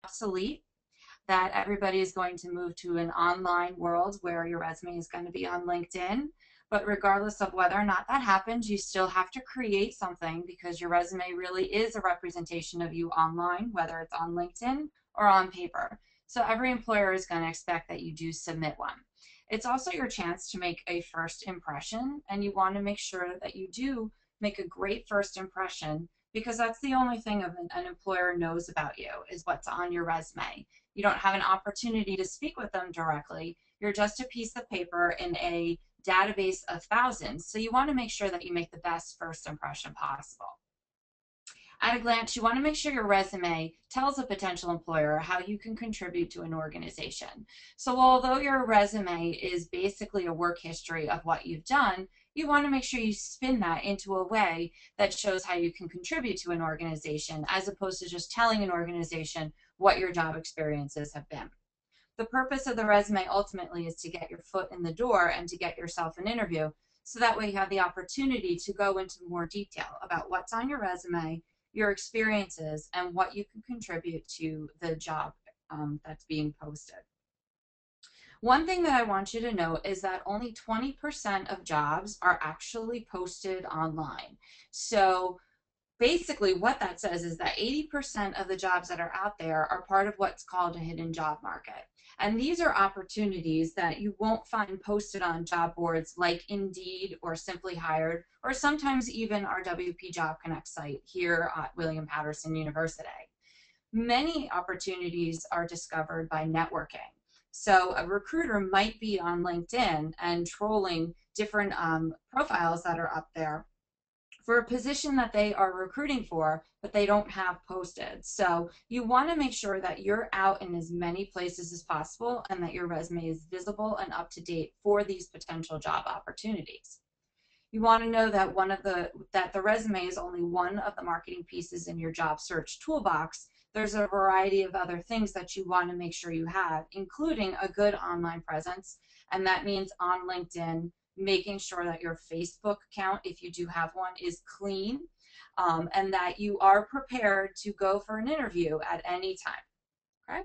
obsolete, that everybody is going to move to an online world where your resume is going to be on LinkedIn. But regardless of whether or not that happens, you still have to create something because your resume really is a representation of you online, whether it's on LinkedIn or on paper. So every employer is going to expect that you do submit one. It's also your chance to make a first impression, and you want to make sure that you do make a great first impression because that's the only thing an employer knows about you is what's on your resume. You don't have an opportunity to speak with them directly. You're just a piece of paper in a database of thousands. So you want to make sure that you make the best first impression possible. At a glance, you want to make sure your resume tells a potential employer how you can contribute to an organization. So although your resume is basically a work history of what you've done, you want to make sure you spin that into a way that shows how you can contribute to an organization as opposed to just telling an organization what your job experiences have been. The purpose of the resume ultimately is to get your foot in the door and to get yourself an interview. So that way you have the opportunity to go into more detail about what's on your resume, your experiences, and what you can contribute to the job that's being posted. One thing that I want you to know is that only 20% of jobs are actually posted online. So basically what that says is that 80% of the jobs that are out there are part of what's called a hidden job market. And these are opportunities that you won't find posted on job boards like Indeed or Simply Hired, or sometimes even our WP Job Connect site here at William Patterson University. Many opportunities are discovered by networking. So a recruiter might be on LinkedIn and trolling different profiles that are up there for a position that they are recruiting for, but they don't have posted. So you want to make sure that you're out in as many places as possible and that your resume is visible and up to date for these potential job opportunities. You want to know that the resume is only one of the marketing pieces in your job search toolbox. There's a variety of other things that you want to make sure you have, including a good online presence, and that means on LinkedIn, making sure that your Facebook account, if you do have one, is clean, and that you are prepared to go for an interview at any time. Okay?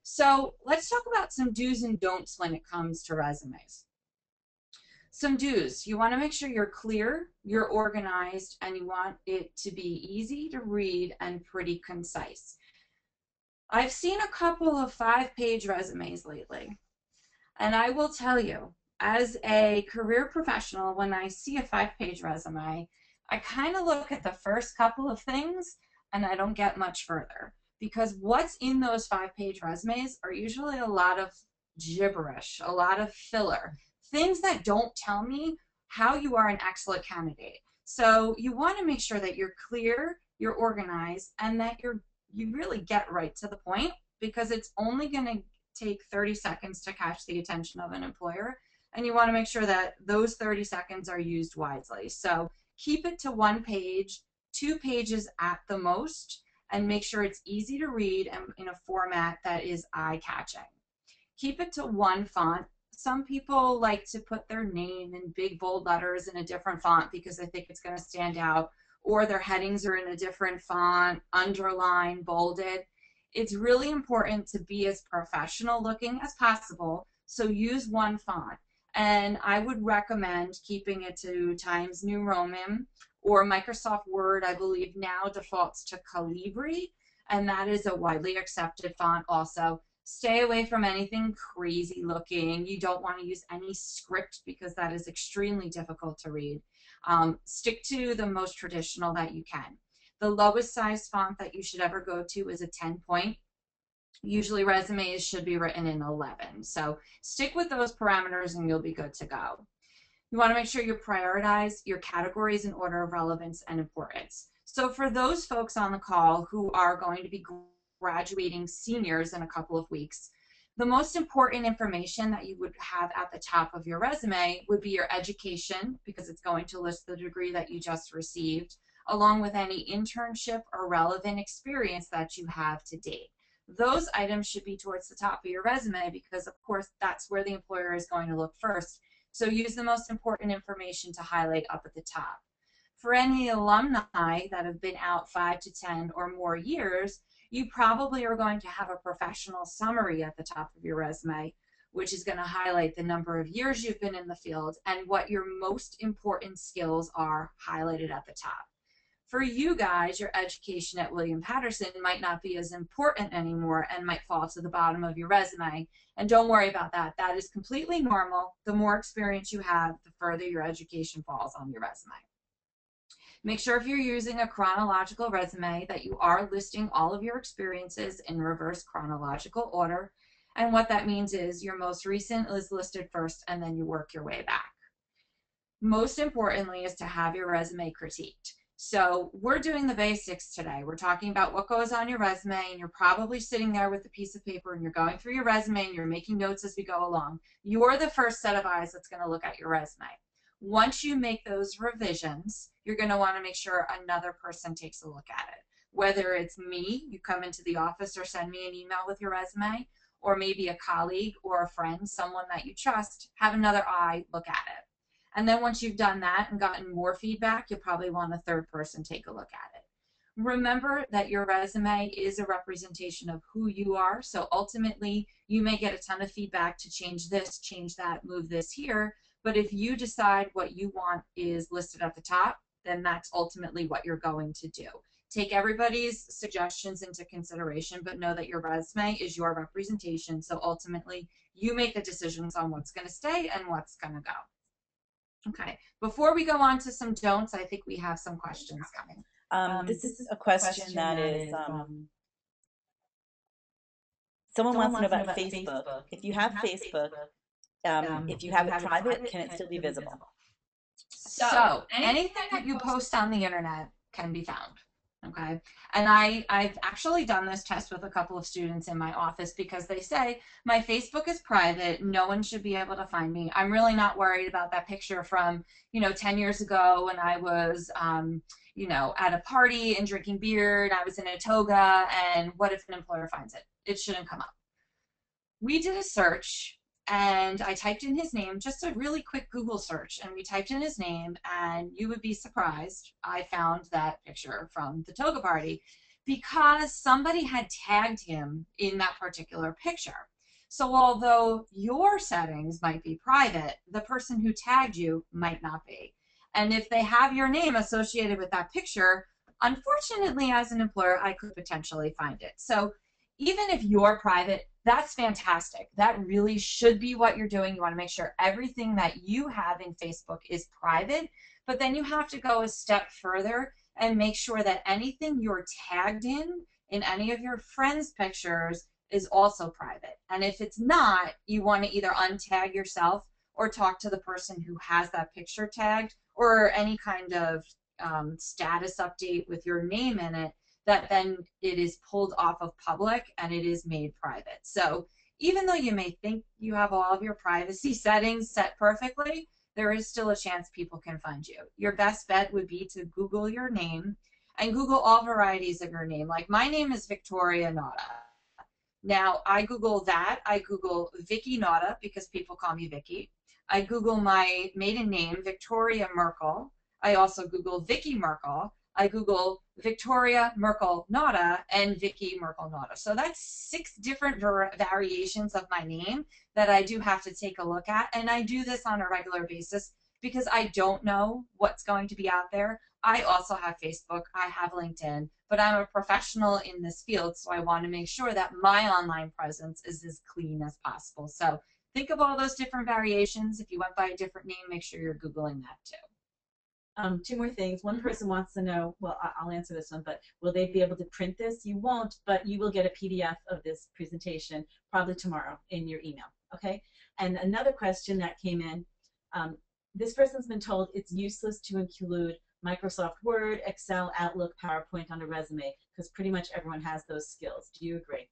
So let's talk about some do's and don'ts when it comes to resumes. Some do's. You want to make sure you're clear, you're organized, and you want it to be easy to read and pretty concise. I've seen a couple of 5-page resumes lately, and I will tell you, as a career professional, when I see a 5-page resume, I kind of look at the first couple of things and I don't get much further because what's in those 5-page resumes are usually a lot of gibberish, a lot of filler, things that don't tell me how you are an excellent candidate. So you want to make sure that you're clear, you're organized, and that you really get right to the point because it's only going to take 30 seconds to catch the attention of an employer, and you want to make sure that those 30 seconds are used wisely. So keep it to 1 page, 2 pages at the most, and make sure it's easy to read and in a format that is eye-catching. Keep it to 1 font. Some people like to put their name in big bold letters in a different font because they think it's going to stand out, or their headings are in a different font, underlined, bolded. It's really important to be as professional looking as possible, so use 1 font. And I would recommend keeping it to Times New Roman, or Microsoft Word, I believe now defaults to Calibri, and that is a widely accepted font also. Stay away from anything crazy looking. You don't want to use any script because that is extremely difficult to read. Stick to the most traditional that you can. The lowest size font that you should ever go to is a 10-point. Usually resumes should be written in 11. So stick with those parameters and you'll be good to go. You want to make sure you prioritize your categories in order of relevance and importance. So for those folks on the call who are going to be graduating seniors in a couple of weeks, the most important information that you would have at the top of your resume would be your education, because it's going to list the degree that you just received, along with any internship or relevant experience that you have to date. Those items should be towards the top of your resume because, of course, that's where the employer is going to look first. So use the most important information to highlight up at the top. For any alumni that have been out 5 to 10 or more years, You probably are going to have a professional summary at the top of your resume, which is going to highlight the number of years you've been in the field and what your most important skills are highlighted at the top. For you guys, your education at William Patterson might not be as important anymore and might fall to the bottom of your resume. And don't worry about that. That is completely normal. The more experience you have, the further your education falls on your resume. Make sure if you're using a chronological resume that you are listing all of your experiences in reverse chronological order. And what that means is your most recent is listed first and then you work your way back. Most importantly is to have your resume critiqued. So we're doing the basics today. We're talking about what goes on your resume, and you're probably sitting there with a piece of paper and you're going through your resume and you're making notes as we go along. You're the first set of eyes that's going to look at your resume. Once you make those revisions, you're going to want to make sure another person takes a look at it. Whether it's me, you come into the office or send me an email with your resume, or maybe a colleague or a friend, someone that you trust, have another eye look at it. And then once you've done that and gotten more feedback, you'll probably want a third person take a look at it. Remember that your resume is a representation of who you are. So ultimately, you may get a ton of feedback to change this, change that, move this here. But if you decide what you want is listed at the top, then that's ultimately what you're going to do. Take everybody's suggestions into consideration, but know that your resume is your representation. So ultimately, you make the decisions on what's going to stay and what's going to go. Okay, before we go on to some don'ts, I think we have some questions coming. This is a question that is, someone wants to know about Facebook. If you have Facebook, if you have it private, can it still be visible? So anything that you post on the internet can be found. Okay, and I've actually done this test with a couple of students in my office because they say my Facebook is private, no one should be able to find me. I'm really not worried about that picture from 10 years ago when I was at a party and drinking beer and I was in a toga, and what if an employer finds it? It shouldn't come up. We did a search and I typed in his name, just a really quick Google search, and we typed in his name, and you would be surprised, I found that picture from the toga party because somebody had tagged him in that particular picture. So although your settings might be private, the person who tagged you might not be. And if they have your name associated with that picture, unfortunately, as an employer, I could potentially find it. So even if you're private, that's fantastic. That really should be what you're doing. You want to make sure everything that you have in Facebook is private, but then you have to go a step further and make sure that anything you're tagged in any of your friends' pictures is also private. And if it's not, you want to either untag yourself or talk to the person who has that picture tagged, or any kind of status update with your name in it, that then it is pulled off of public and it is made private. So even though you may think you have all of your privacy settings set perfectly, there is still a chance people can find you. Your best bet would be to Google your name and Google all varieties of your name. Like my name is Victoria Nauta. Now I Google that. I Google Vicky Nauta because people call me Vicky. I Google my maiden name, Victoria Merkel. I also Google Vicky Merkel. I Google Victoria Merkel Nauta and Vicky Merkel Nauta. So that's 6 different variations of my name that I do have to take a look at. And I do this on a regular basis because I don't know what's going to be out there. I also have Facebook, I have LinkedIn, but I'm a professional in this field, so I want to make sure that my online presence is as clean as possible. So think of all those different variations. If you went by a different name, make sure you're Googling that too. 2 more things. One person wants to know, well, I'll answer this one, but will they be able to print this? You won't, but you will get a PDF of this presentation probably tomorrow in your email, okay? And another question that came in, this person's been told it's useless to include Microsoft Word, Excel, Outlook, PowerPoint on a resume because pretty much everyone has those skills. Do you agree?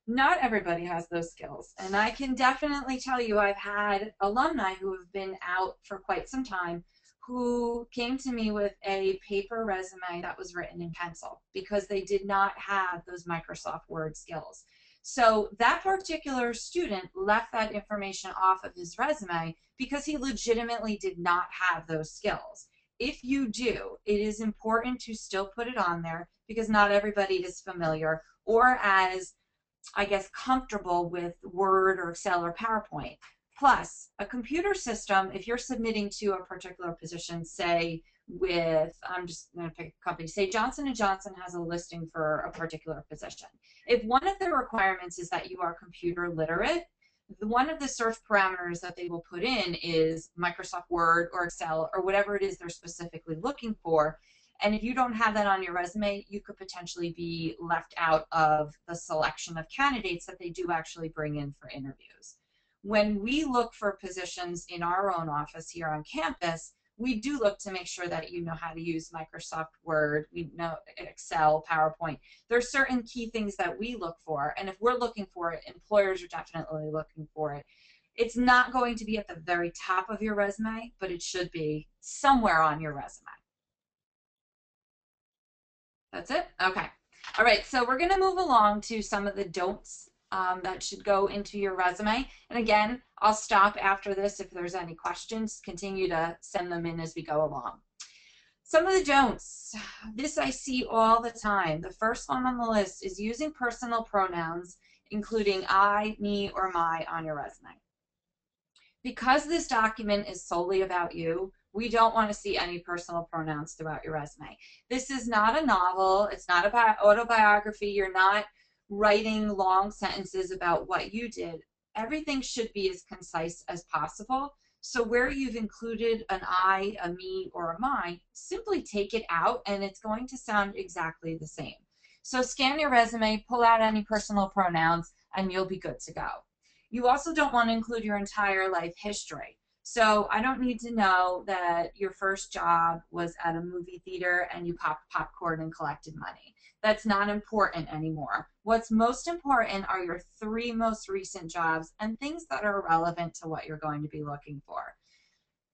Not everybody has those skills, and I can definitely tell you I've had alumni who have been out for quite some time who came to me with a paper resume that was written in pencil because they did not have those Microsoft Word skills. So that particular student left that information off of his resume because he legitimately did not have those skills. If you do, it is important to still put it on there because not everybody is familiar or as, I guess, comfortable with Word or Excel or PowerPoint. Plus, a computer system, if you're submitting to a particular position, say with, I'm just going to pick a company, say Johnson & Johnson has a listing for a particular position. If one of the requirements is that you are computer literate, one of the search parameters that they will put in is Microsoft Word or Excel or whatever it is they're specifically looking for. And if you don't have that on your resume, you could potentially be left out of the selection of candidates that they do actually bring in for interviews. When we look for positions in our own office here on campus, we do look to make sure that you know how to use Microsoft Word, we know Excel, PowerPoint. There's certain key things that we look for, and if we're looking for it, employers are definitely looking for it. It's not going to be at the very top of your resume, but it should be somewhere on your resume. That's it? Okay. All right, so we're going to move along to some of the don'ts that should go into your resume. And again, I'll stop after this if there's any questions. Continue to send them in as we go along. Some of the don'ts. This I see all the time. The first one on the list is using personal pronouns, including I, me, or my on your resume. Because this document is solely about you, we don't want to see any personal pronouns throughout your resume. This is not a novel. It's not an autobiography. You're not writing long sentences about what you did. Everything should be as concise as possible. So where you've included an I, a me, or a my, simply take it out and it's going to sound exactly the same. So scan your resume, pull out any personal pronouns, and you'll be good to go. You also don't want to include your entire life history. So I don't need to know that your first job was at a movie theater and you popped popcorn and collected money. That's not important anymore. What's most important are your 3 most recent jobs and things that are relevant to what you're going to be looking for.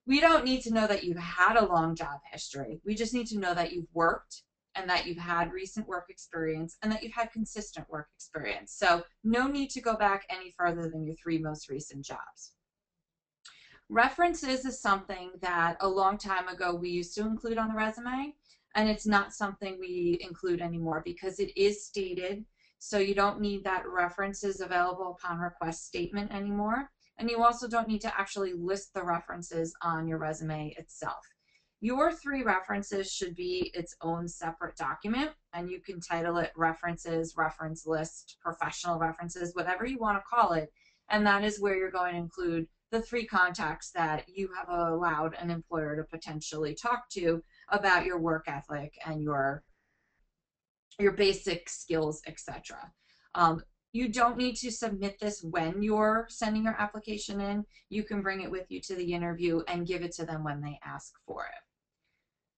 We don't need to know that you've had a long job history. We just need to know that you've worked and that you've had recent work experience and that you've had consistent work experience. So no need to go back any further than your 3 most recent jobs. References is something that a long time ago we used to include on the resume, and it's not something we include anymore because it is stated, so you don't need that references available upon request statement anymore, and you also don't need to actually list the references on your resume itself. Your 3 references should be its own separate document, and you can title it references, reference list, professional references, whatever you want to call it, and that is where you're going to include the 3 contacts that you have allowed an employer to potentially talk to about your work ethic and your basic skills, etc. You don't need to submit this when you're sending your application in. You can bring it with you to the interview and give it to them when they ask for it.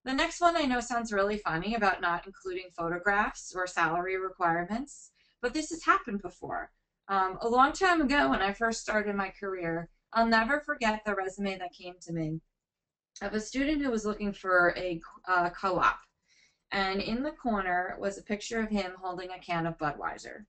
The next one I know sounds really funny about not including photographs or salary requirements, but this has happened before. A long time ago when I first started my career, I'll never forget the resume that came to me of a student who was looking for a co-op. And in the corner was a picture of him holding a can of Budweiser.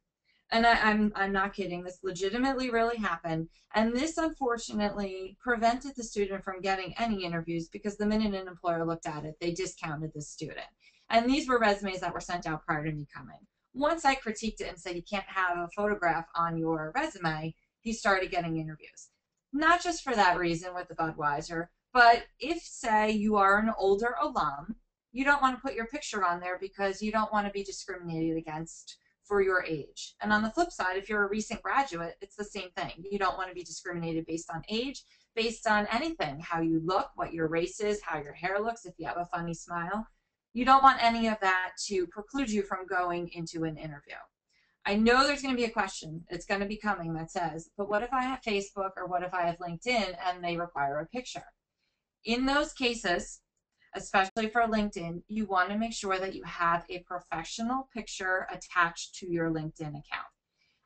And I'm not kidding. This legitimately really happened. And this unfortunately prevented the student from getting any interviews because the minute an employer looked at it, they discounted the student. And these were resumes that were sent out prior to me coming. Once I critiqued it and said you can't have a photograph on your resume, he started getting interviews. Not just for that reason with the Budweiser, but if, say, you are an older alum, you don't want to put your picture on there because you don't want to be discriminated against for your age. And on the flip side, if you're a recent graduate, it's the same thing. You don't want to be discriminated based on age, based on anything, how you look, what your race is, how your hair looks, if you have a funny smile. You don't want any of that to preclude you from going into an interview. I know there's going to be a question, it's going to be coming, that says, but what if I have Facebook or what if I have LinkedIn and they require a picture? In those cases, especially for LinkedIn, you want to make sure that you have a professional picture attached to your LinkedIn account.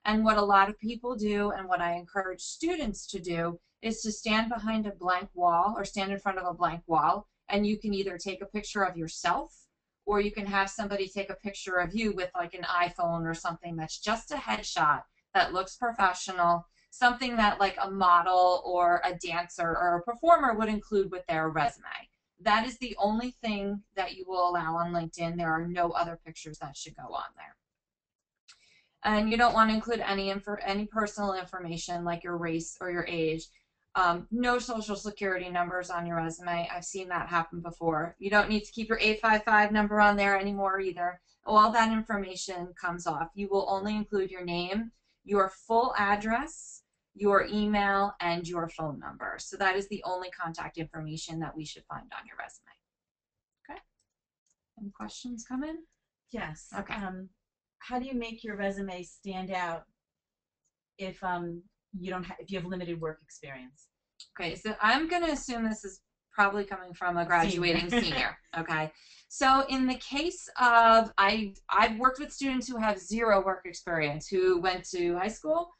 And what a lot of people do, and what I encourage students to do, is to stand behind a blank wall or stand in front of a blank wall, and you can either take a picture of yourself or you can have somebody take a picture of you with like an iPhone or something that's just a headshot that looks professional, something that like a model or a dancer or a performer would include with their resume. That is the only thing that you will allow on LinkedIn. There are no other pictures that should go on there. And you don't want to include any personal information like your race or your age. No social security numbers on your resume. I've seen that happen before. You don't need to keep your 855 number on there anymore either. All that information comes off. You will only include your name, your full address, your email, and your phone number. So that is the only contact information that we should find on your resume. Okay. Any questions come in? Yes. Okay. How do you make your resume stand out if you don't if you have limited work experience? Okay, so I'm going to assume this is probably coming from a graduating senior. Okay, so in the case of I've worked with students who have zero work experience, who went to high school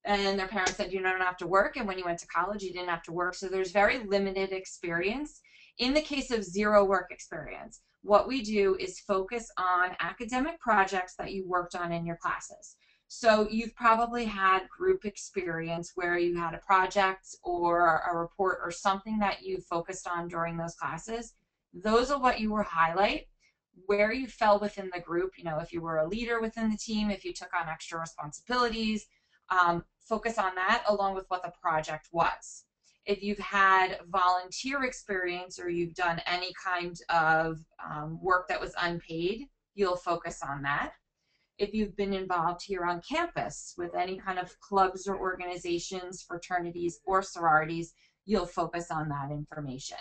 and their parents said you don't have to work, and when you went to college you didn't have to work, so there's very limited experience. In the case of zero work experience, what we do is focus on academic projects that you worked on in your classes. So you've probably had group experience where you had a project or a report or something that you focused on during those classes. Those are what you will highlight. Where you fell within the group, you know, if you were a leader within the team, if you took on extra responsibilities, focus on that along with what the project was. If you've had volunteer experience or you've done any kind of work that was unpaid, you'll focus on that. If you've been involved here on campus with any kind of clubs or organizations, fraternities, or sororities, you'll focus on that information.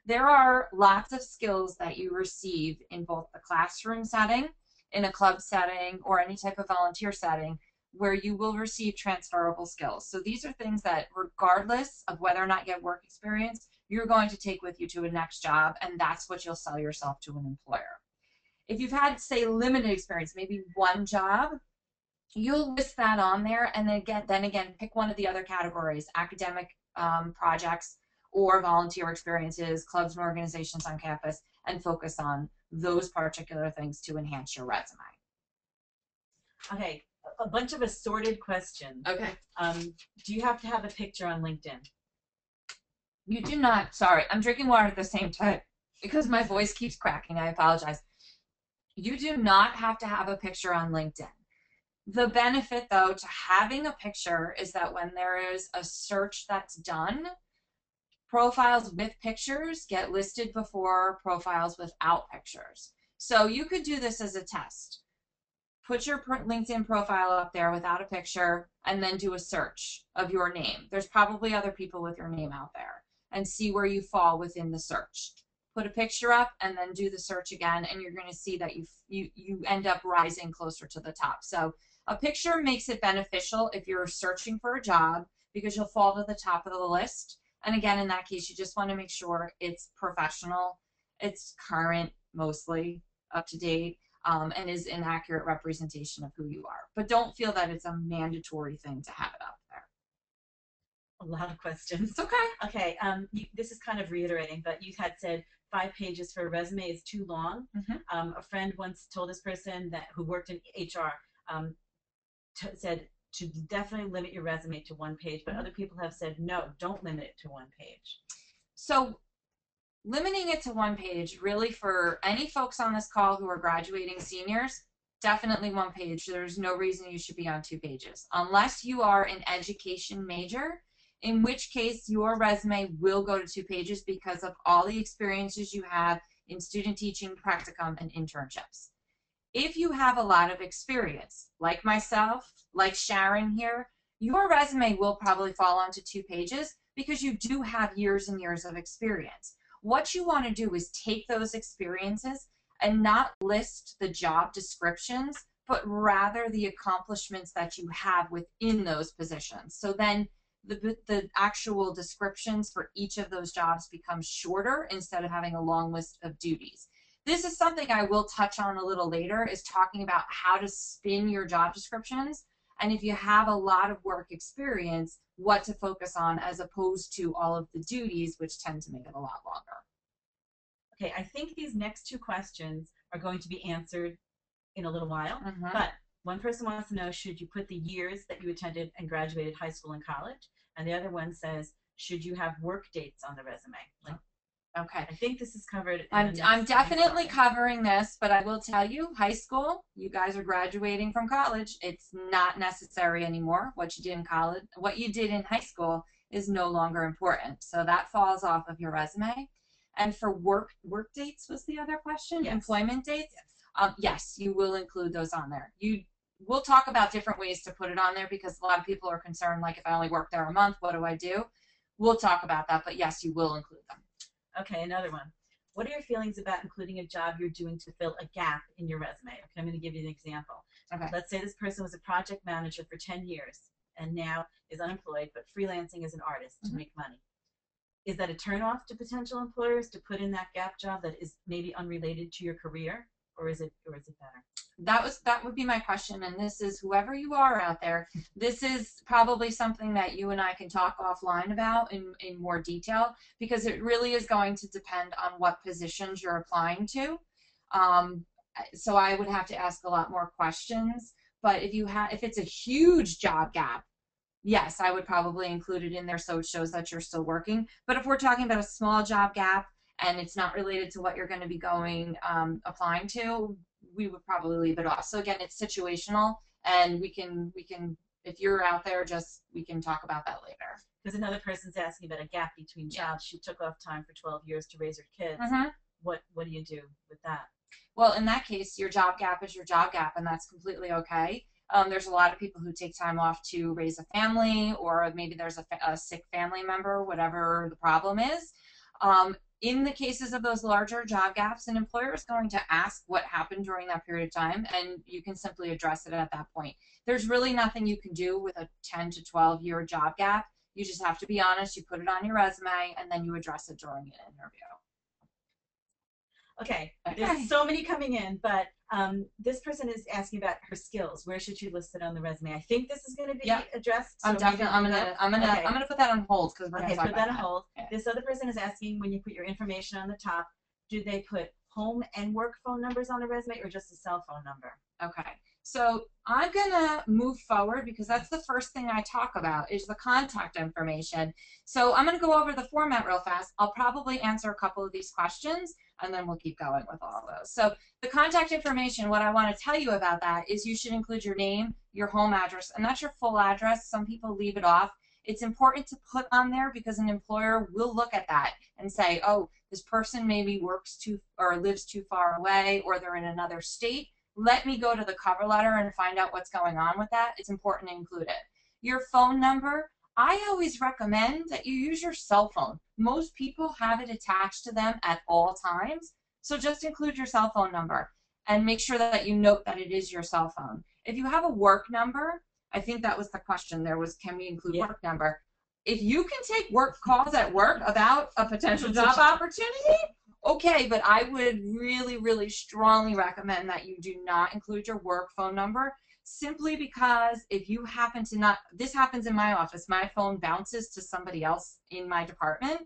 There are lots of skills that you receive in both the classroom setting, in a club setting, or any type of volunteer setting where you will receive transferable skills. So these are things that, regardless of whether or not you have work experience, you're going to take with you to a next job, and that's what you'll sell yourself to an employer. If you've had, say, limited experience, maybe one job, you'll list that on there, and then again, pick one of the other categories: academic projects or volunteer experiences, clubs and organizations on campus, and focus on those particular things to enhance your resume. Okay, a bunch of assorted questions. Okay. Do you have to have a picture on LinkedIn? You do not. Sorry, I'm drinking water at the same time because my voice keeps cracking. I apologize. You do not have to have a picture on LinkedIn. The benefit, though, to having a picture is that when there is a search that's done, profiles with pictures get listed before profiles without pictures. So you could do this as a test. Put your LinkedIn profile up there without a picture and then do a search of your name. There's probably other people with your name out there, and see where you fall within the search. Put a picture up and then do the search again, and you're going to see that you end up rising closer to the top. So a picture makes it beneficial if you're searching for a job because you'll fall to the top of the list. And again, in that case, you just want to make sure it's professional, it's current, mostly up to date, and is an accurate representation of who you are. But don't feel that it's a mandatory thing to have it up there. A lot of questions. It's okay. Okay, this is kind of reiterating, but you had said 5 pages for a resume is too long. Mm-hmm. A friend once told this person who worked in HR said to definitely limit your resume to 1 page, but other people have said no, don't limit it to 1 page. So limiting it to 1 page, really, for any folks on this call who are graduating seniors, definitely 1 page. There's no reason you should be on 2 pages unless you are an education major, in which case your resume will go to 2 pages because of all the experiences you have in student teaching, practicum, and internships. If you have a lot of experience, like myself, like Sharon here, your resume will probably fall onto 2 pages because you do have years and years of experience. What you want to do is take those experiences and not list the job descriptions, but rather the accomplishments that you have within those positions. So then the actual descriptions for each of those jobs become shorter instead of having a long list of duties. This is something I will touch on a little later, is talking about how to spin your job descriptions, and if you have a lot of work experience, what to focus on as opposed to all of the duties, which tend to make it a lot longer. Okay, I think these next 2 questions are going to be answered in a little while, Mm-hmm. but one person wants to know, should you put the years that you attended and graduated high school and college? And the other one says, should you have work dates on the resume? Like, Okay. I think this is covered in I'm the I'm next definitely slide. covering this, but I will tell you, high school, you guys are graduating from college. It's not necessary anymore. What you did in college, what you did in high school is no longer important. So that falls off of your resume. And for work dates was the other question, Yes. employment dates. Yes. Yes, you will include those on there. We'll talk about different ways to put it on there because a lot of people are concerned, like if I only work there a month, what do I do? We'll talk about that, but yes, you will include them. Okay, another one. What are your feelings about including a job you're doing to fill a gap in your resume? Okay, I'm going to give you an example. Okay. Let's say this person was a project manager for 10 years and now is unemployed but freelancing as an artist to make money. Is that a turnoff to potential employers to put in that gap job that is maybe unrelated to your career, or is it better? That would be my question, and this is whoever you are out there, this is probably something that you and I can talk offline about in more detail, because it really is going to depend on what positions you're applying to. um, so I would have to ask a lot more questions, but if it's a huge job gap, yes, I would probably include it in there so it shows that you're still working. But if we're talking about a small job gap and it's not related to what you're going to be going applying to, we would probably leave it off. So again, it's situational, and we can if you're out there, just we can talk about that later. Because another person's asking about a gap between jobs. She took off time for 12 years to raise her kids. Mm-hmm. What do you do with that? Well, in that case, your job gap is your job gap, and that's completely okay. There's a lot of people who take time off to raise a family, or maybe there's a sick family member, whatever the problem is. In the cases of those larger job gaps, an employer is going to ask what happened during that period of time, and you can simply address it at that point. There's really nothing you can do with a 10 to 12-year job gap. You just have to be honest, you put it on your resume, and then you address it during an interview. Okay, Okay. there's so many coming in, but this person is asking about her skills. Where should she list it on the resume? I think this is going to be addressed. So I'm gonna put that on hold because we're gonna talk put that about on hold. that. This other person is asking, when you put your information on the top, do they put home and work phone numbers on the resume, or just a cell phone number? Okay. So I'm gonna move forward because that's the first thing I talk about is the contact information. So I'm gonna go over the format real fast. I'll probably answer a couple of these questions and then we'll keep going with all of those. So the contact information, what I want to tell you about that is you should include your name, your home address, and that's your full address. Some people leave it off. It's important to put on there because an employer will look at that and say, oh, this person maybe works too or lives too far away, or they're in another state. Let me go to the cover letter and find out what's going on with that. It's important to include it. Your phone number, I always recommend that you use your cell phone. Most people have it attached to them at all times, so just include your cell phone number and make sure that you note that it is your cell phone. If you have a work number, I think that was the question there was, can we include work number? If you can take work calls at work about a potential job opportunity, okay, but I would really, really strongly recommend that you do not include your work phone number, simply because if you happen to not, this happens in my office, my phone bounces to somebody else in my department,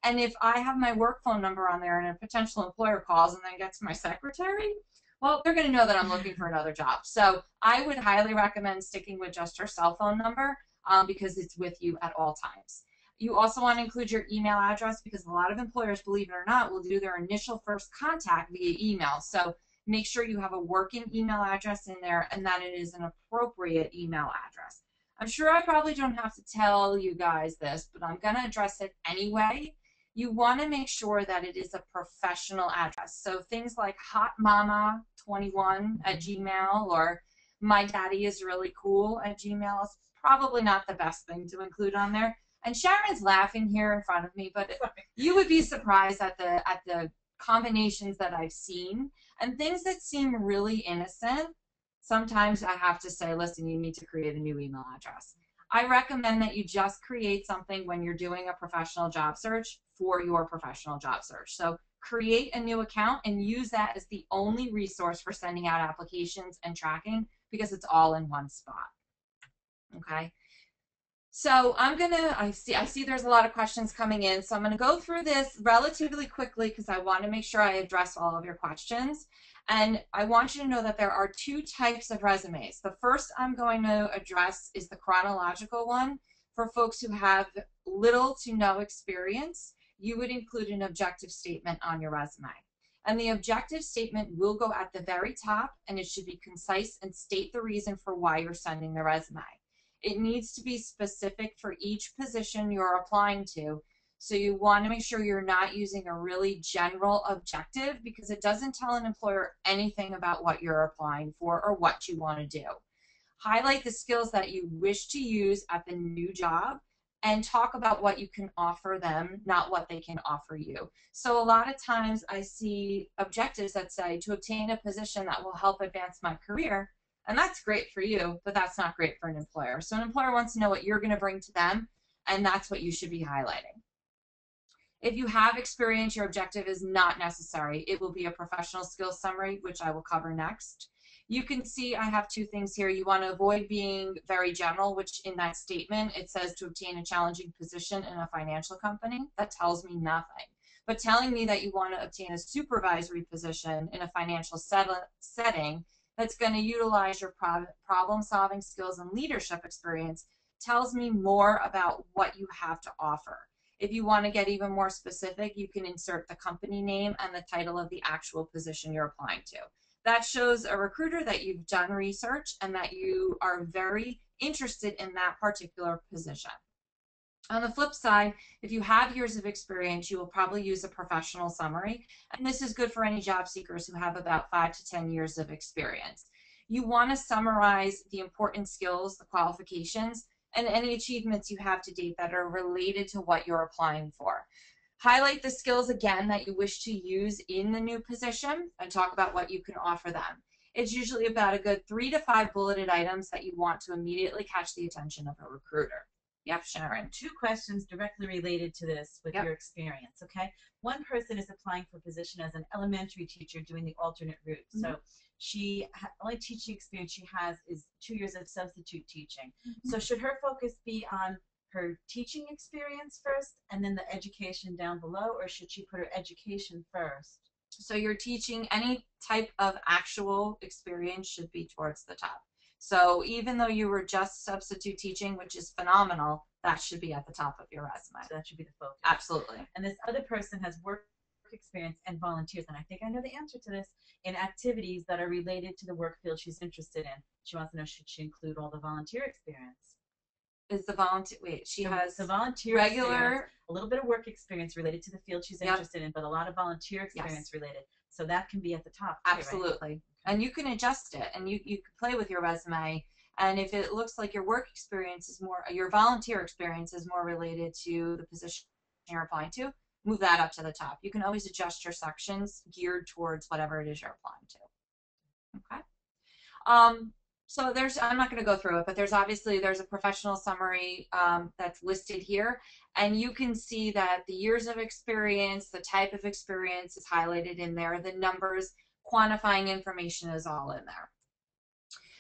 and if I have my work phone number on there and a potential employer calls and then gets my secretary, well, they're going to know that I'm looking for another job. So I would highly recommend sticking with just your cell phone number because it's with you at all times. You also want to include your email address because a lot of employers, believe it or not, will do their initial first contact via email. So make sure you have a working email address in there and that it is an appropriate email address. I'm sure I probably don't have to tell you guys this, but I'm going to address it anyway. You want to make sure that it is a professional address. So things like hotmama21@gmail or my daddy is really cool at Gmail is probably not the best thing to include on there. And Sharon's laughing here in front of me, but you would be surprised at the combinations that I've seen and things that seem really innocent. Sometimes I have to say, listen, you need to create a new email address. I recommend that you just create something when you're doing a professional job search for your professional job search. So create a new account and use that as the only resource for sending out applications and tracking because it's all in one spot. Okay. So I see there's a lot of questions coming in, so I'm gonna go through this relatively quickly because I want to make sure I address all of your questions. And I want you to know that there are two types of resumes. The first I'm going to address is the chronological one for folks who have little to no experience. you would include an objective statement on your resume. And the objective statement will go at the very top, and it should be concise and state the reason for why you're sending the resume. It needs to be specific for each position you're applying to. So you want to make sure you're not using a really general objective, because it doesn't tell an employer anything about what you're applying for or what you want to do. Highlight the skills that you wish to use at the new job and talk about what you can offer them, not what they can offer you. So a lot of times I see objectives that say to obtain a position that will help advance my career, and that's great for you, but that's not great for an employer. So an employer wants to know what you're going to bring to them, and that's what you should be highlighting. If you have experience, your objective is not necessary. It will be a professional skills summary, which I will cover next. You can see I have two things here. You want to avoid being very general, which in that statement, it says to obtain a challenging position in a financial company. That tells me nothing. But telling me that you want to obtain a supervisory position in a financial setting that's going to utilize your problem-solving skills and leadership experience tells me more about what you have to offer. If you want to get even more specific, you can insert the company name and the title of the actual position you're applying to. That shows a recruiter that you've done research and that you are very interested in that particular position. On the flip side, if you have years of experience, you will probably use a professional summary, and this is good for any job seekers who have about 5 to 10 years of experience. You want to summarize the important skills, the qualifications, and any achievements you have to date that are related to what you're applying for. Highlight the skills again that you wish to use in the new position and talk about what you can offer them. It's usually about a good 3 to 5 bulleted items that you want to immediately catch the attention of a recruiter. Yep, Sharon. Two questions directly related to this with your experience, okay? One person is applying for a position as an elementary teacher doing the alternate route. So she only teaching experience she has is 2 years of substitute teaching. So should her focus be on her teaching experience first and then the education down below, or should she put her education first? So you're teaching, any type of actual experience should be towards the top. So even though you were just substitute teaching, which is phenomenal, that should be at the top of your resume. So that should be the focus. Absolutely. And this other person has work experience and volunteers, and I think I know the answer to this, in activities that are related to the work field she's interested in. She wants to know, should she include all the volunteer experience? Is the volunteer, wait, she has the volunteer regular, a little bit of work experience related to the field she's interested in, but a lot of volunteer experience related. So that can be at the top. Absolutely. Right? And you can adjust it, and you can play with your resume. And if it looks like your work experience is more, your volunteer experience is more related to the position you're applying to, move that up to the top. You can always adjust your sections geared towards whatever it is you're applying to. Okay. So I'm not going to go through it, but there's a professional summary that's listed here, and you can see that the years of experience, the type of experience is highlighted in there, the numbers, quantifying information is all in there.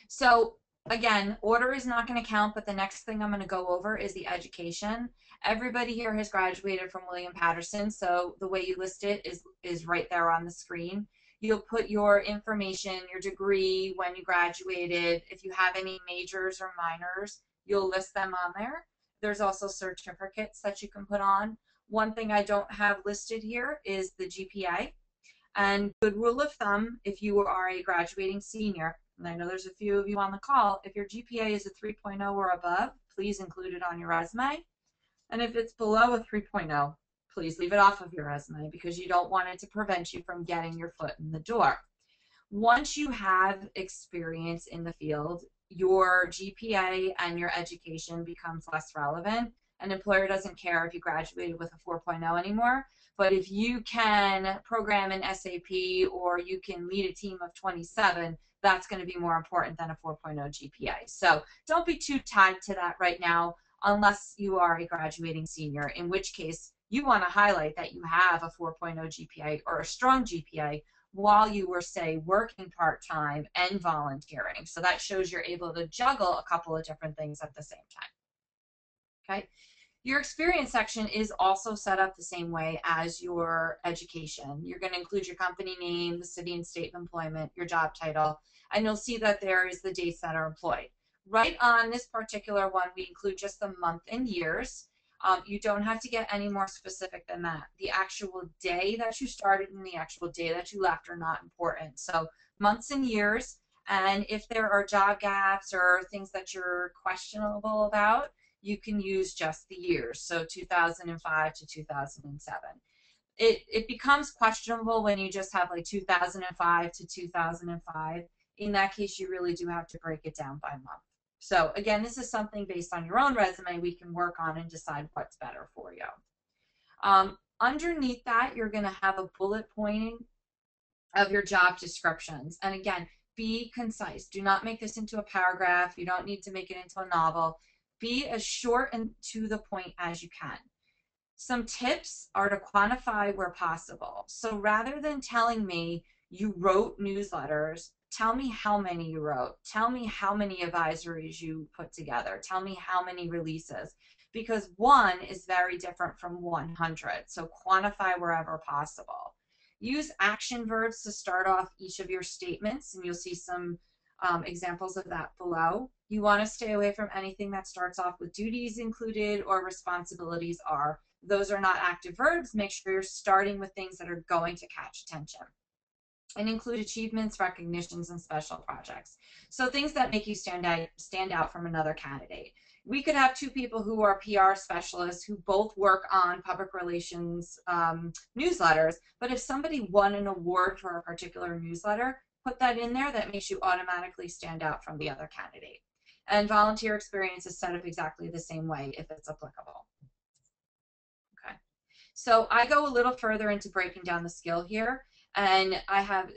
So again, order is not going to count, but the next thing I'm going to go over is the education. Everybody here has graduated from William Patterson, so the way you list it is right there on the screen. You'll put your information, your degree, when you graduated. If you have any majors or minors, you'll list them on there. There's also certificates that you can put on. One thing I don't have listed here is the GPA. And good rule of thumb, if you are a graduating senior, and I know there's a few of you on the call, if your GPA is a 3.0 or above, please include it on your resume. And if it's below a 3.0, please leave it off of your resume, because you don't want it to prevent you from getting your foot in the door. Once you have experience in the field, your GPA and your education becomes less relevant. An employer doesn't care if you graduated with a 4.0 anymore, but if you can program in SAP or you can lead a team of 27, that's going to be more important than a 4.0 GPA. So don't be too tied to that right now, unless you are a graduating senior, in which case you want to highlight that you have a 4.0 GPA or a strong GPA while you were, say, working part-time and volunteering. So that shows you're able to juggle a couple of different things at the same time. Okay. Your experience section is also set up the same way as your education. You're going to include your company name, the city and state of employment, your job title, and you'll see that there is the dates that are employed. Right on this particular one, we include just the month and years. You don't have to get any more specific than that. The actual day that you started and the actual day that you left are not important. So months and years, and if there are job gaps or things that you're questionable about, you can use just the years. So 2005 to 2007. It becomes questionable when you just have like 2005 to 2005. In that case, you really do have to break it down by month. So again, this is something based on your own resume we can work on and decide what's better for you. Underneath that, you're going to have a bullet pointing of your job descriptions. And again, be concise. Do not make this into a paragraph. You don't need to make it into a novel. Be as short and to the point as you can. Some tips are to quantify where possible. So rather than telling me you wrote newsletters, tell me how many you wrote. Tell me how many advisories you put together. Tell me how many releases. Because one is very different from 100. So quantify wherever possible. Use action verbs to start off each of your statements, and you'll see some examples of that below. You want to stay away from anything that starts off with duties included or responsibilities are. Those are not active verbs. Make sure you're starting with things that are going to catch attention. And include achievements, recognitions, and special projects. So things that make you stand out from another candidate. We could have two people who are PR specialists who both work on public relations newsletters, but if somebody won an award for a particular newsletter, put that in there. That makes you automatically stand out from the other candidate. And volunteer experience is set up exactly the same way if it's applicable. Okay. So I go a little further into breaking down the skill here, and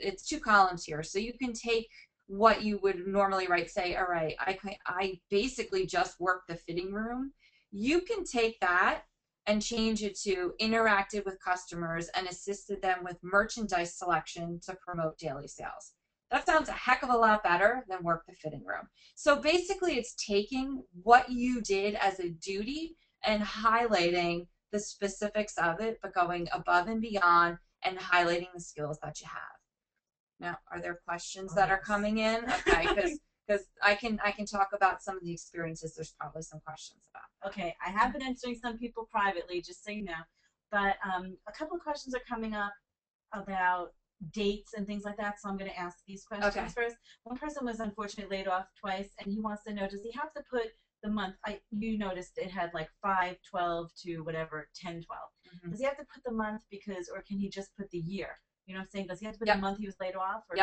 it's 2 columns here. So you can take what you would normally write, say, all right, I basically just worked the fitting room. You can take that and change it to interacted with customers and assisted them with merchandise selection to promote daily sales. That sounds a heck of a lot better than work the fitting room. So basically it's taking what you did as a duty and highlighting the specifics of it, but going above and beyond and highlighting the skills that you have. Now, are there questions that are coming in? Okay, because I can talk about some of the experiences. There's probably some questions about. Okay, I have been answering some people privately, just so you know, but a couple of questions are coming up about dates and things like that, so I'm going to ask these questions first. One person was unfortunately laid off twice, and he wants to know, does he have to put the month? You noticed it had like 5/12 to whatever 10/12. Does he have to put the month or can he just put the year? You know what I'm saying? Does he have to put the month he was laid off? Or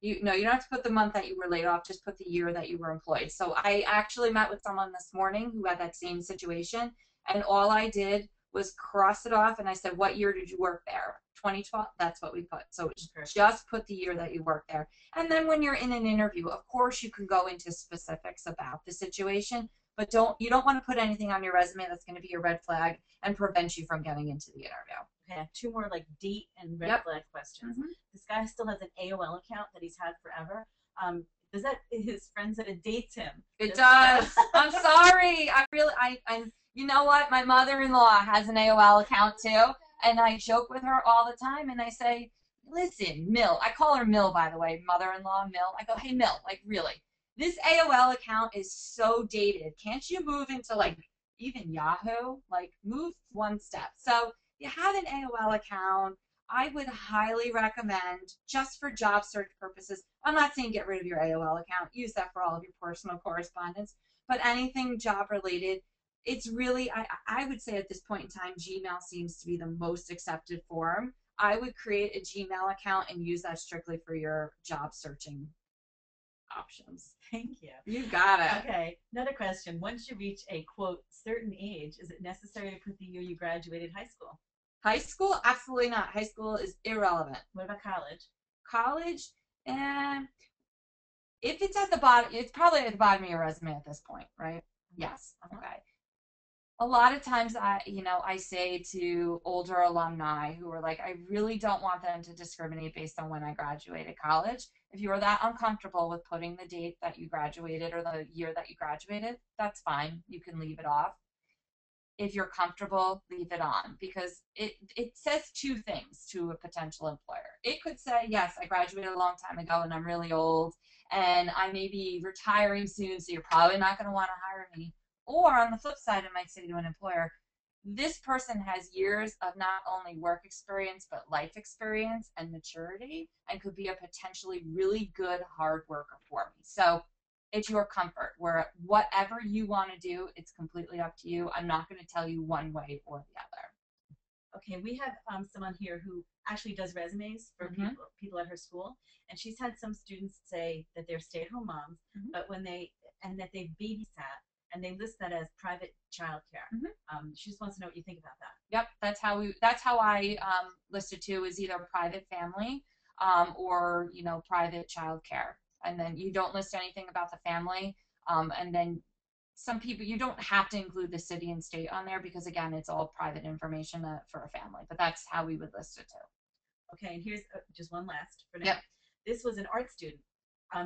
you don't have to put the month that you were laid off, just put the year that you were employed. So I actually met with someone this morning who had that same situation, and all I did was cross it off, and I said, what year did you work there? 2012. That's what we put. So just put the year that you worked there. And then when you're in an interview, of course you can go into specifics about the situation, but you don't want to put anything on your resume that's going to be a red flag and prevent you from getting into the interview. Okay, 2 more like date and red flag questions. This guy still has an AOL account that he's had forever. Does that his friends that it dates him? It does. I'm sorry. I you know what? My mother-in-law has an AOL account too, and I joke with her all the time, and I say, listen, Mill. I call her Mill, by the way, mother-in-law Mill. I go, hey Mill, like really, this AOL account is so dated. Can't you move into like even Yahoo? Like move one step. So you have an AOL account, I would highly recommend, just for job search purposes, I'm not saying get rid of your AOL account, use that for all of your personal correspondence, but anything job related, it's really, I would say at this point in time, Gmail seems to be the most accepted form. I would create a Gmail account and use that strictly for your job searching options. Thank you. You got it. Okay, another question. Once you reach a, quote, certain age, is it necessary to put the year you graduated high school? High school? Absolutely not. High school is irrelevant. What about college? College, if it's at the bottom, it's probably at the bottom of your resume at this point, right? Yes. Okay. A lot of times I say to older alumni who are like, I really don't want them to discriminate based on when I graduated college. If you are that uncomfortable with putting the date that you graduated or the year that you graduated, that's fine. You can leave it off. If you're comfortable, leave it on, because it says 2 things to a potential employer. It could say, yes, I graduated a long time ago and I'm really old and I may be retiring soon, so you're probably not going to want to hire me. Or on the flip side, it might say to an employer, this person has years of not only work experience, but life experience and maturity, and could be a potentially really good hard worker for me. So it's your comfort, where whatever you want to do, it's completely up to you. I'm not going to tell you one way or the other. Okay, we have someone here who actually does resumes for Mm-hmm. people at her school, and she's had some students say that they're stay-at-home moms, Mm-hmm. but when they and that they babysat, and they list that as private childcare. Mm-hmm. She just wants to know what you think about that. Yep, that's how I listed too, is either private family or private childcare, and then you don't list anything about the family, and then some people, you don't have to include the city and state on there because again it's all private information for a family, but that's how we would list it too. Okay, and here's just one last for now. Yep. This was an art student.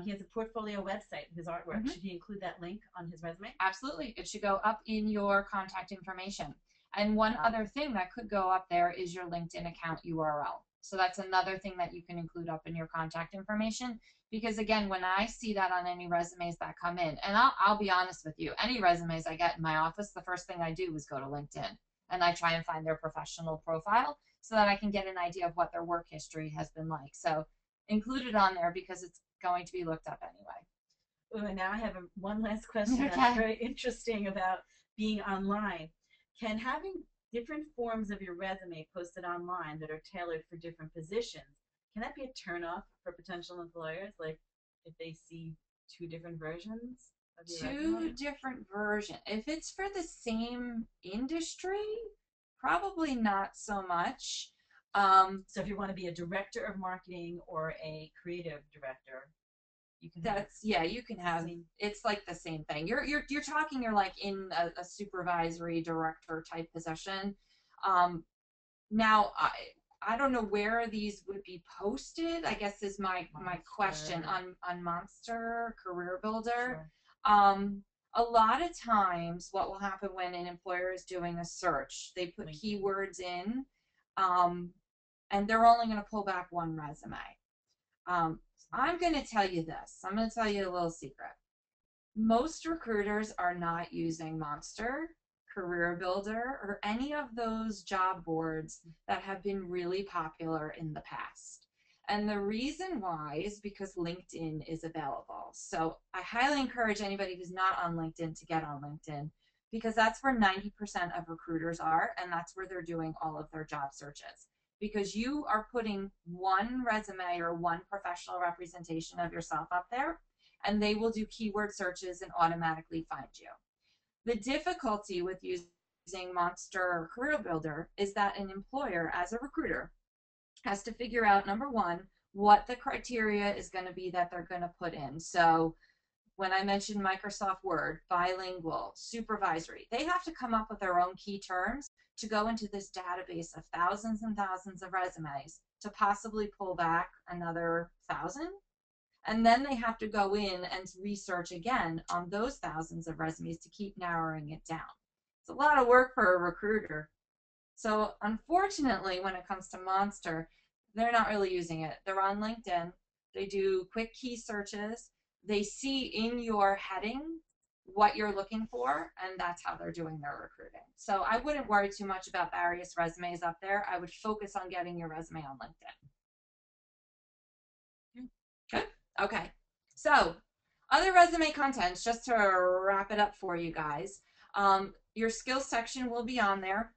He has a portfolio website of his artwork. Mm-hmm. Should he include that link on his resume? Absolutely. It should go up in your contact information. And one other thing that could go up there is your LinkedIn account URL. So that's another thing that you can include up in your contact information. Because again, when I see that on any resumes that come in, and I'll be honest with you, any resumes I get in my office, the first thing I do is go to LinkedIn and I try and find their professional profile so that I can get an idea of what their work history has been like. So include it on there because it's going to be looked up anyway. Ooh, and now I have one last question Okay. that's very interesting about being online. Can having different forms of your resume posted online that are tailored for different positions, can that be a turnoff for potential employers? Like if they see two different versions of your Two resume? different versions. If it's for the same industry, probably not so much. So if you want to be a director of marketing or a creative director, you can have That's yeah, you can have same. it's like the same thing. You're talking, you're like in a supervisory director type position. Now I don't know where these would be posted, I guess is my question Monster. on Monster Career Builder. Sure. A lot of times what will happen when an employer is doing a search, they put LinkedIn. keywords in, um, and they're only going to pull back one resume. Um, I'm going to tell you this. I'm going to tell you a little secret. Most recruiters are not using Monster, Career Builder, or any of those job boards that have been really popular in the past. And the reason why is because LinkedIn is available. So I highly encourage anybody who's not on LinkedIn to get on LinkedIn because that's where 90% of recruiters are, and that's where they're doing all of their job searches. Because you are putting one resume or one professional representation of yourself up there, and they will do keyword searches and automatically find you. The difficulty with using Monster or Career Builder is that an employer, as a recruiter, has to figure out, number one, what the criteria is going to be that they're going to put in. So when I mentioned Microsoft Word, bilingual, supervisory, they have to come up with their own key terms to go into this database of thousands and thousands of resumes to possibly pull back another 1,000. And then they have to go in and research again on those thousands of resumes to keep narrowing it down. It's a lot of work for a recruiter. So unfortunately, when it comes to Monster, they're not really using it. They're on LinkedIn. They do quick key searches. They see in your heading what you're looking for, and that's how they're doing their recruiting. So I wouldn't worry too much about various resumes up there. I would focus on getting your resume on LinkedIn. Good. Okay. So, other resume contents, just to wrap it up for you guys. Your skills section will be on there.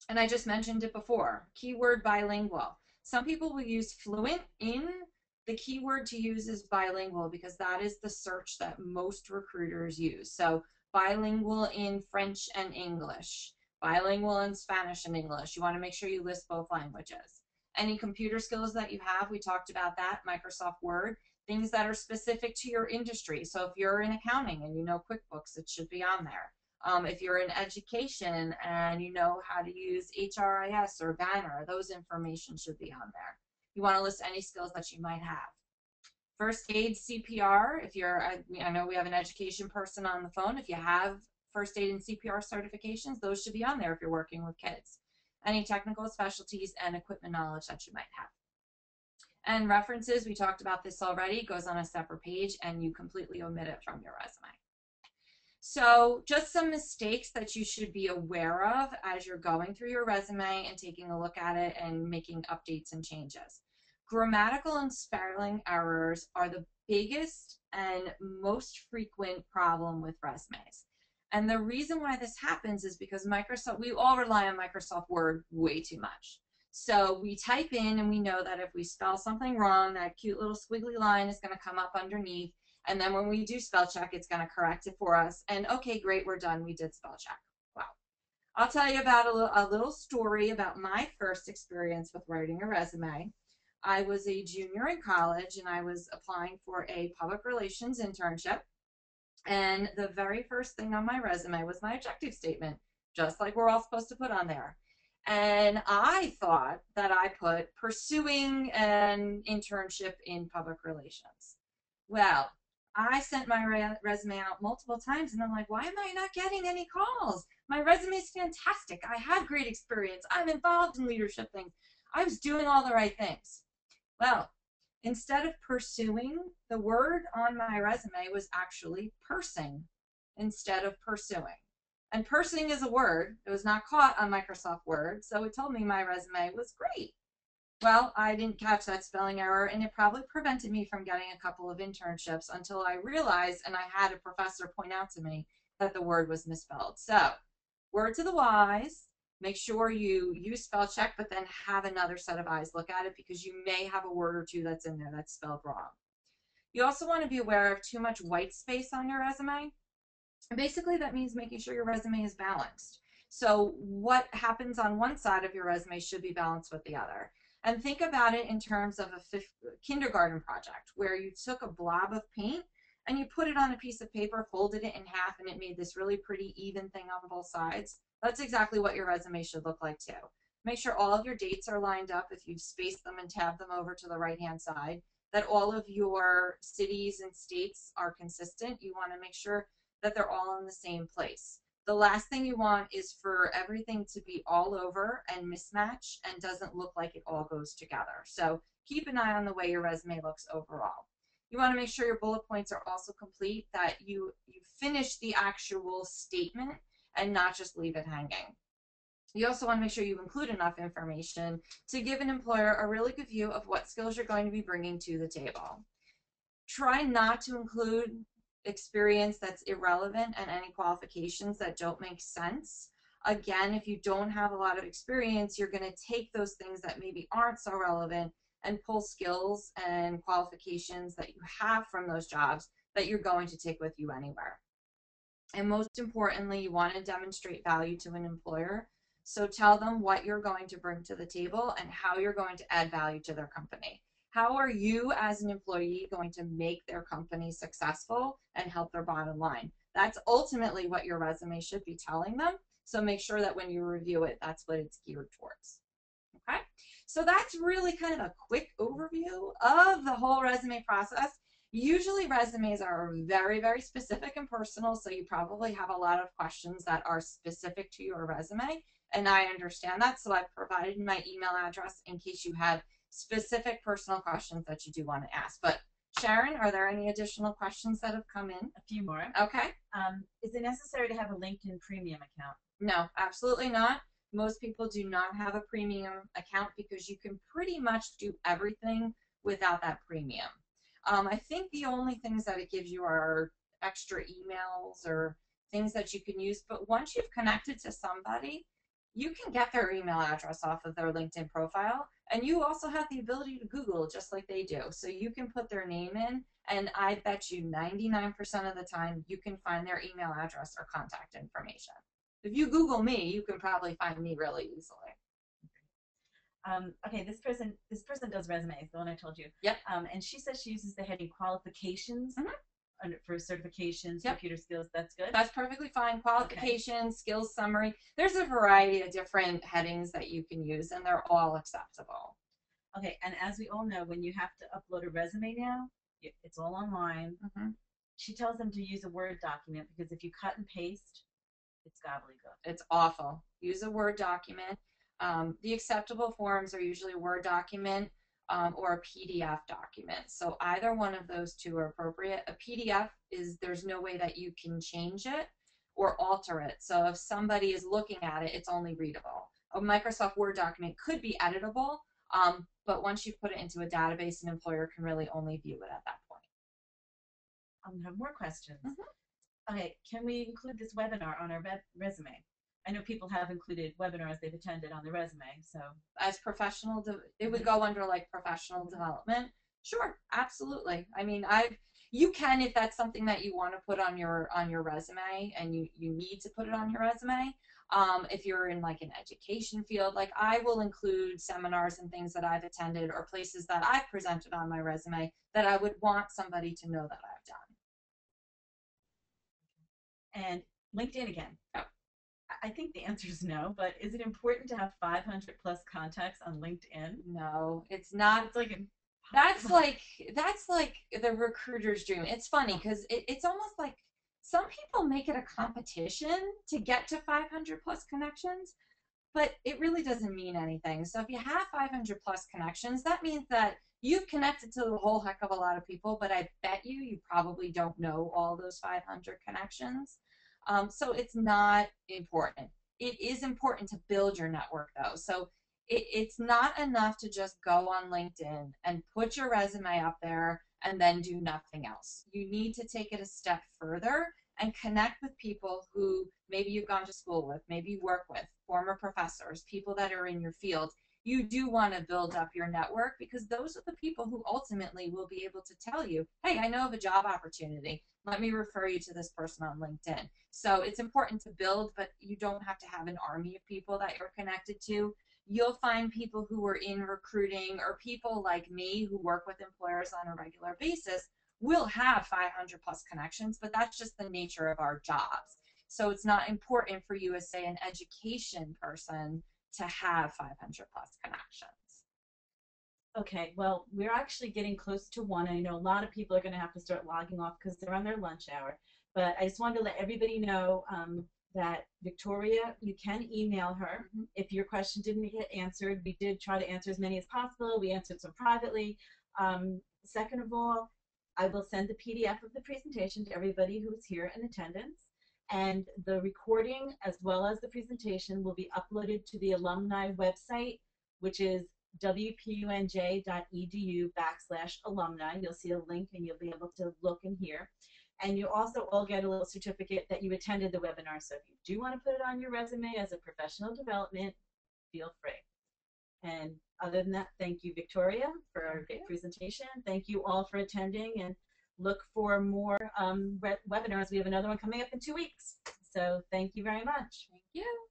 And I just mentioned it before. Keyword bilingual. Some people will use fluent in. The keyword to use is bilingual because that is the search that most recruiters use. So, bilingual in French and English, bilingual in Spanish and English. You want to make sure you list both languages. Any computer skills that you have, we talked about that, Microsoft Word, things that are specific to your industry. So if you're in accounting and you know QuickBooks, it should be on there. If you're in education and you know how to use HRIS or Banner, those information should be on there. You want to list any skills that you might have. First aid, CPR, if you're, I know we have an education person on the phone. If you have first aid and CPR certifications, those should be on there if you're working with kids. Any technical specialties and equipment knowledge that you might have. And references, we talked about this already, goes on a separate page and you completely omit it from your resume. So, just some mistakes that you should be aware of as you're going through your resume and taking a look at it and making updates and changes. Grammatical and spelling errors are the biggest and most frequent problem with resumes. And the reason why this happens is because Microsoft, we all rely on Microsoft Word way too much. So we type in and we know that if we spell something wrong, that cute little squiggly line is going to come up underneath. And then when we do spell check, it's going to correct it for us. And okay, great, we're done. We did spell check. Wow. I'll tell you about a little story about my first experience with writing a resume. I was a junior in college and I was applying for a public relations internship. And the very first thing on my resume was my objective statement, just like we're all supposed to put on there. And I thought that I put pursuing an internship in public relations. Well, I sent my resume out multiple times and I'm like, why am I not getting any calls? My resume is fantastic. I have great experience. I'm involved in leadership things. I was doing all the right things. Well, instead of pursuing, the word on my resume was actually pursing instead of pursuing. And pursing is a word. It was not caught on Microsoft Word, so it told me my resume was great. Well, I didn't catch that spelling error, and it probably prevented me from getting a couple of internships until I realized and I had a professor point out to me that the word was misspelled. So, word to the wise, make sure you use spell check, but then have another set of eyes look at it because you may have a word or two that's in there that's spelled wrong. You also want to be aware of too much white space on your resume. And basically, that means making sure your resume is balanced. So, what happens on one side of your resume should be balanced with the other. And think about it in terms of a kindergarten project where you took a blob of paint and you put it on a piece of paper, folded it in half, and it made this really pretty even thing on both sides. That's exactly what your resume should look like too. Make sure all of your dates are lined up if you've spaced them and tabbed them over to the right hand side, that all of your cities and states are consistent. You want to make sure that they're all in the same place. The last thing you want is for everything to be all over and mismatch and doesn't look like it all goes together. So keep an eye on the way your resume looks overall. You want to make sure your bullet points are also complete, that you finish the actual statement and not just leave it hanging. You also want to make sure you include enough information to give an employer a really good view of what skills you're going to be bringing to the table. Try not to include experience that's irrelevant and any qualifications that don't make sense. Again, if you don't have a lot of experience, you're going to take those things that maybe aren't so relevant and pull skills and qualifications that you have from those jobs that you're going to take with you anywhere. And most importantly, you want to demonstrate value to an employer. So tell them what you're going to bring to the table and how you're going to add value to their company. How are you as an employee going to make their company successful and help their bottom line? That's ultimately what your resume should be telling them. So make sure that when you review it, that's what it's geared towards. Okay, so that's really kind of a quick overview of the whole resume process. Usually resumes are very, very specific and personal, so you probably have a lot of questions that are specific to your resume, and I understand that, so I've provided my email address in case you have specific personal questions that you do want to ask. But Sharon, are there any additional questions that have come in? A few more. Okay. Is it necessary to have a LinkedIn premium account? No, absolutely not. Most people do not have a premium account because you can pretty much do everything without that premium. I think the only things that it gives you are extra emails or things that you can use. But once you've connected to somebody, you can get their email address off of their LinkedIn profile. And you also have the ability to Google just like they do. So you can put their name in, and I bet you 99% of the time you can find their email address or contact information. If you Google me, you can probably find me really easily. Okay, this person does resumes, the one I told you. Yep. And she says she uses the heading qualifications for certifications, Yep. computer skills. That's good. That's perfectly fine. Qualifications, skills summary. There's a variety of different headings that you can use, and they're all acceptable. Okay, and as we all know, when you have to upload a resume now, it's all online. She tells them to use a Word document because if you cut and paste, it's gobbledygook. It's awful. Use a Word document. The acceptable forms are usually a Word document. or a PDF document. So either one of those two are appropriate. A PDF is there's no way that you can change it or alter it. So if somebody is looking at it, it's only readable. A Microsoft Word document could be editable, but once you put it into a database, an employer can really only view it at that point. I'm gonna have more questions. Mm-hmm. Okay, can we include this webinar on our resume? I know people have included webinars they've attended on their resume, so. As professional, it would go under like professional development. Sure, absolutely. I mean, you can if that's something that you want to put on your resume and you need to put it on your resume. If you're in like an education field, like I will include seminars and things that I've attended or places that I've presented on my resume that I would want somebody to know that I've done. And LinkedIn again. Oh. I think the answer is no, but is it important to have 500 plus contacts on LinkedIn? No, it's not. It's like that's like the recruiter's dream. It's funny because it's almost like some people make it a competition to get to 500 plus connections, but it really doesn't mean anything. So if you have 500 plus connections, that means that you've connected to a whole heck of a lot of people, but I bet you probably don't know all those 500 connections. So it's not important. It is important to build your network though. So it's not enough to just go on LinkedIn and put your resume up there and then do nothing else. You need to take it a step further and connect with people who maybe you've gone to school with, maybe you work with, former professors, people that are in your field. You do want to build up your network because those are the people who ultimately will be able to tell you, hey, I know of a job opportunity. Let me refer you to this person on LinkedIn. So it's important to build, but you don't have to have an army of people that you're connected to. You'll find people who are in recruiting or people like me who work with employers on a regular basis will have 500 plus connections, but that's just the nature of our jobs. So it's not important for you as, say, an education person to have 500 plus connections. okay, well, we're actually getting close to one. I know a lot of people are going to have to start logging off because they're on their lunch hour. But I just wanted to let everybody know that Victoria, you can email her if your question didn't get answered. We did try to answer as many as possible. We answered some privately. Second of all, I will send the PDF of the presentation to everybody who is here in attendance. And the recording, as well as the presentation, will be uploaded to the alumni website, which is wpunj.edu/alumni. You'll see a link and you'll be able to look and hear. And you also all get a little certificate that you attended the webinar. So if you do want to put it on your resume as a professional development, feel free. And other than that, thank you, Victoria, for our great presentation. Thank you all for attending, and look for more webinars. We have another one coming up in 2 weeks. So thank you very much. Thank you.